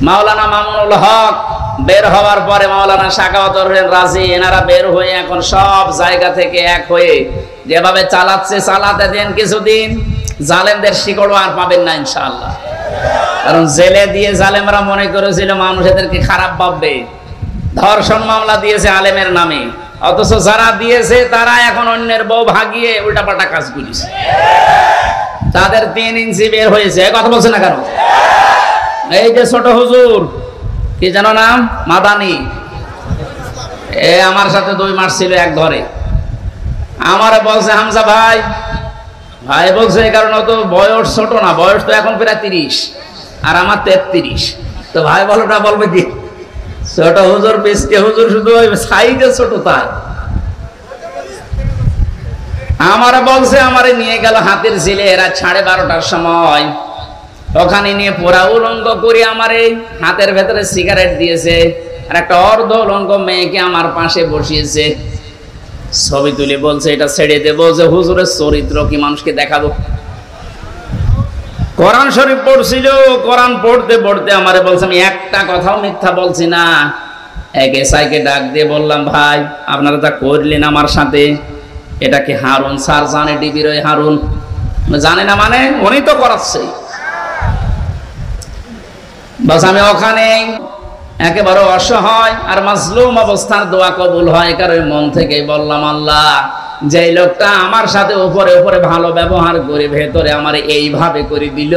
মাওলানা মামুনুল হক বের হওয়ার পরে মাওলানা শাকাওয়াত হোসেন রাজি, এনারা বের হয়ে এখন সব জায়গা থেকে এক হয়ে যেভাবে চালাতে দেন, কিছুদিন জালেমদের শিকড়ও আর পাবেন না ইনশাআল্লাহ। কারণ জেলে দিয়ে জালেমরা মনে করেছিল মানুষ এদেরকে খারাপ ভাববে। ধর্ষণ মামলা দিয়েছে আলেমের নামে, অথচ যারা দিয়েছে তারা এখন অন্যের বউ ভাগিয়ে উল্টাপাল্টা কাজ করেছে। তাদের 3 ইঞ্চি বের হয়েছে। কথা বলছে না কেন? এই যে ছোট হুজুর, কি জানো নাম, মাদানি, এ আমার সাথে 2 মাস ছিল এক ঘরে। আমারে বলছে হামজা ভাই, ভাই বলছে এই কারণে তো বয়স ছোট না, বয়স তো এখন প্রায় 30 আর আমার 33। তো ভাই বলোটা বলবে কি, ছোট হুজুর পিসকে হুজুর শুধু ওই সাইজে ছোট তাই। আমারে বলছে, আমারে নিয়ে গেল হাতের ঝিলে এরা 12:30টার সময়, ওখানে নিয়ে পুরা উলঙ্গ করে আমার এই হাতের ভেতরে সিগারেট দিয়েছে, আর একটা অর্ধ উলঙ্গ মেয়েকে আমার পাশে বসিয়েছে। ছবি তুলে বলছে এটা ছেড়ে দেবো, যে হুজুরের চরিত্র কি মানুষকে দেখাবো। কোরআন শরীফ পড়ছিল, কোরআন পড়তে পড়তে আমারে বলছে আমি একটা কথাও মিথ্যা বলছি না। এক এসআইকে ডাক দিয়ে বললাম, ভাই আপনারা তা করলেন আমার সাথে, এটা কি হারুন স্যার জানে? ডিবির ওই হারুন জানে না মানে, উনি তো করাচ্ছে। বাস আমি ওখানে একেবারে অসহায় আর মাজলুম অবস্থার দোয়া কবুল হয়, কারণ মন থেকেই বললাম, আল্লাহ যে লোকটা আমার সাথে উপরে উপরে ভালো ব্যবহার করে ভেতরে আমার এইভাবে করে দিল,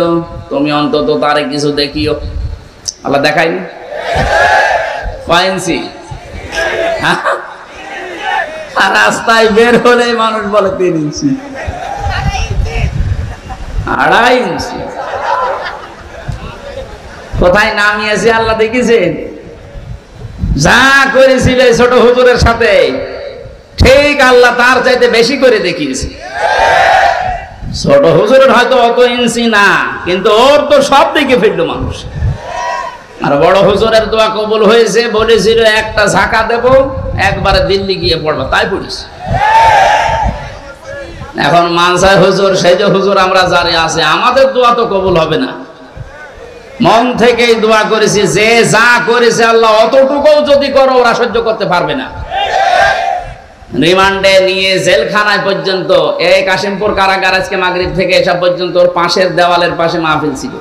তুমি অন্তত তারে কিছু দেখিও। আল্লাহ দেখায়নি। কয়েন্সি আর রাস্তায় বের হলে মানুষ বলে 3 ইঞ্চি 2.5 ইঞ্চি। কোথায় নামিয়েছে আল্লাহ দেখেছেন? যা করেছিল ছোট হুজুরের সাথে ঠিক আল্লাহ তার চাইতে বেশি করে দেখিয়েছে। ছোট হুজুরের হয়তো অত ইঞ্চি না, কিন্তু ওর তো সব দিকে ফেললো মানুষ। আর বড় হুজুরের দোয়া কবুল হয়েছে, বলেছিল একটা ঝাঁকা দেব, একবারে দিল্লি গিয়ে পড়বা, তাই পড়িস। এখন মানসাই হুজুর, সেই যে হুজুর আমরা যারে আছে, আমাদের দোয়া তো কবুল হবে না। মন থেকেই দোয়া করেছি, যে যা করেছে আল্লাহ অতটুকুও যদি করো ওরা সহ্য করতে পারবে না। রিমান্ডে নিয়ে জেলখানায় পর্যন্ত, এই কাশিমপুর কারাগার আজকে মাগরিব থেকে এসব পর্যন্ত ওর পাশের দেওয়ালের পাশে মাহফিল ছিল।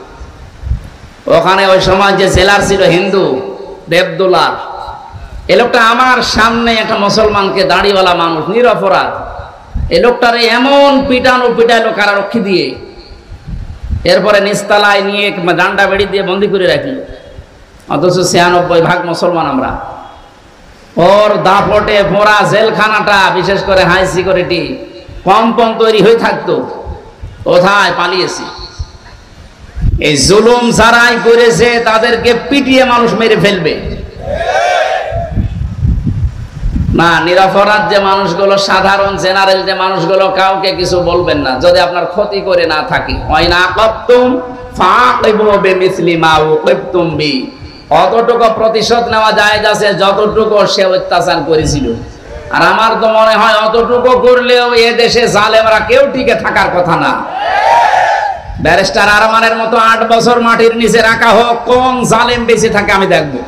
ওখানে ওই সময় যে জেলার ছিল হিন্দু দেবদুলার, এ লোকটা আমার সামনে একটা মুসলমানকে, দাড়িওয়ালা মানুষ, নিরপরাধ, এই লোকটারে এমন পিটাইলো কারারক্ষী দিয়ে, এরপরে নিস্তালায় নিয়ে ডান্ডা বেড়ি দিয়ে বন্দি করে রাখল। অথচ 96% মুসলমান আমরা। ওর দাপটে ভরা জেলখানাটা, বিশেষ করে হাই সিকিউরিটি কম্পন তৈরি হয়ে থাকতো, কোথায় পালিয়েছি। এই জুলুম যারাই করেছে তাদেরকে পিটিয়ে মানুষ মেরে ফেলবে না। নিরপরাধ যে মানুষগুলো, সাধারণ জেনারেল যে মানুষগুলো, কাউকে কিছু বলবেন না যদি আপনার ক্ষতি করে না থাকে। অতটুকু প্রতিশোধ নেওয়া জায়েজ আছে যতটুকু সে অত্যাচার করেছিল। আর আমার তো মনে হয় অতটুকু করলেও এ দেশে জালেমরা কেউ টিকে থাকার কথা না। ব্যারিস্টার আরমানের মতো 8 বছর মাটির নিচে রাখা হোক, কোন জালেম বেঁচে থাকে আমি দেখবো।